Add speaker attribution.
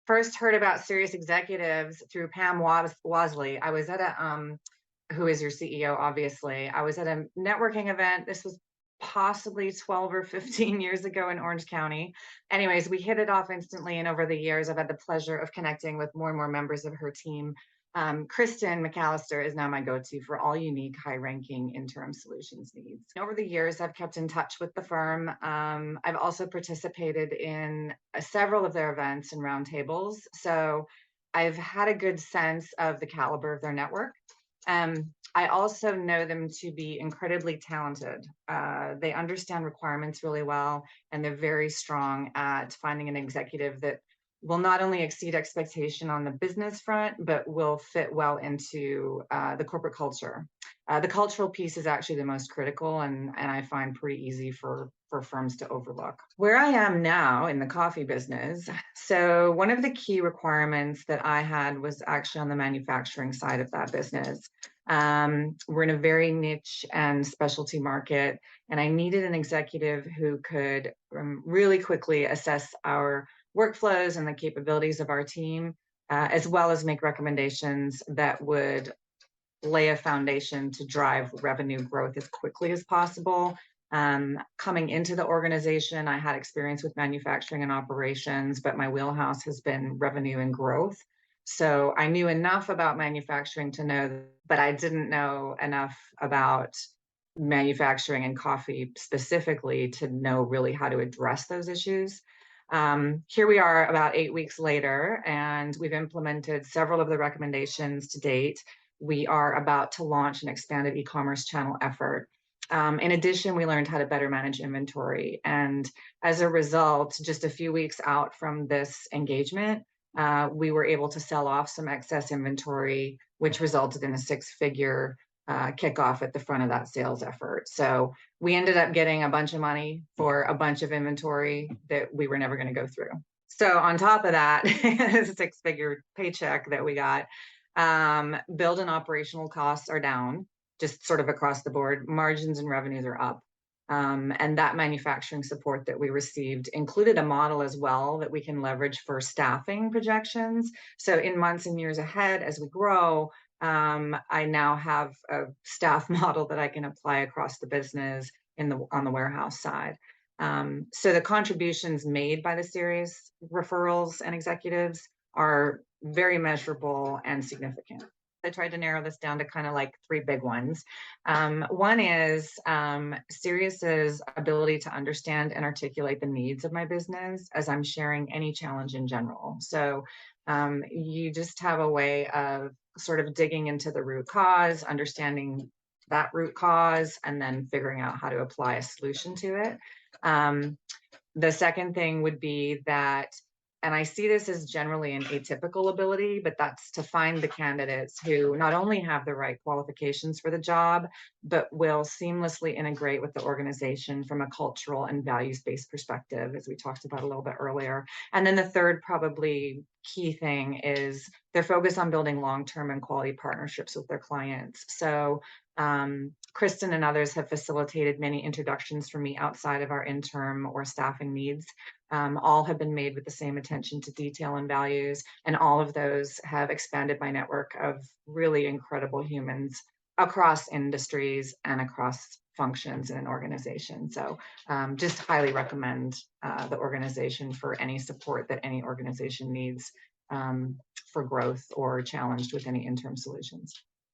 Speaker 1: first heard about Sirius Executives through Pam Wasley. I was at who is your CEO, obviously. I was at a networking event. This was possibly 12 or 15 years ago in Orange County. Anyways, we hit it off instantly. And over the years, I've had the pleasure of connecting with more and more members of her team. Kristen McAllister is now my go-to for all unique, high-ranking interim solutions needs. Over the years, I've kept in touch with the firm. I've also participated in several of their events and roundtables. So I've had a good sense of the caliber of their network. I also know them to be incredibly talented. They understand requirements really well, and they're very strong at finding an executive that will not only exceed expectation on the business front, but will fit well into the corporate culture. The cultural piece is actually the most critical, and I find pretty easy for firms to overlook. Where I am now in the coffee business, so one of the key requirements that I had was actually on the manufacturing side of that business. We're in a very niche and specialty market, and I needed an executive who could really quickly assess our workflows and the capabilities of our team, as well as make recommendations that would lay a foundation to drive revenue growth as quickly as possible. Coming into the organization, I had experience with manufacturing and operations, but my wheelhouse has been revenue and growth. So I knew enough about manufacturing to know, but I didn't know enough about manufacturing and coffee specifically to know really how to address those issues. Here we are about 8 weeks later, and we've implemented several of the recommendations to date. We are about to launch an expanded e-commerce channel effort. In addition, we learned how to better manage inventory. And as a result, just a few weeks out from this engagement, we were able to sell off some excess inventory, which resulted in a six-figure kickoff at the front of that sales effort. So we ended up getting a bunch of money for a bunch of inventory that we were never going to go through. So on top of that, a six-figure paycheck that we got, build and operational costs are down, just sort of across the board. Margins and revenues are up. And that manufacturing support that we received included a model as well that we can leverage for staffing projections. So in months and years ahead, as we grow, I now have a staff model that I can apply across the business on the warehouse side. So the contributions made by the Sirius referrals and executives are very measurable and significant. I tried to narrow this down to kind of like three big ones. One is Sirius's ability to understand and articulate the needs of my business as I'm sharing any challenge in general. So you just have a way of sort of digging into the root cause, understanding that root cause, and then figuring out how to apply a solution to it. The second thing would be that, and I see this as generally an atypical ability, but that's to find the candidates who not only have the right qualifications for the job, but will seamlessly integrate with the organization from a cultural and values-based perspective, as we talked about a little bit earlier. And then the third probably key thing is their focus on building long-term and quality partnerships with their clients. So Kristen and others have facilitated many introductions for me outside of our interim or staffing needs. All have been made with the same attention to detail and values, and all of those have expanded my network of really incredible humans across industries and across functions in an organization. So just highly recommend the organization for any support that any organization needs for growth or challenged with any interim solutions.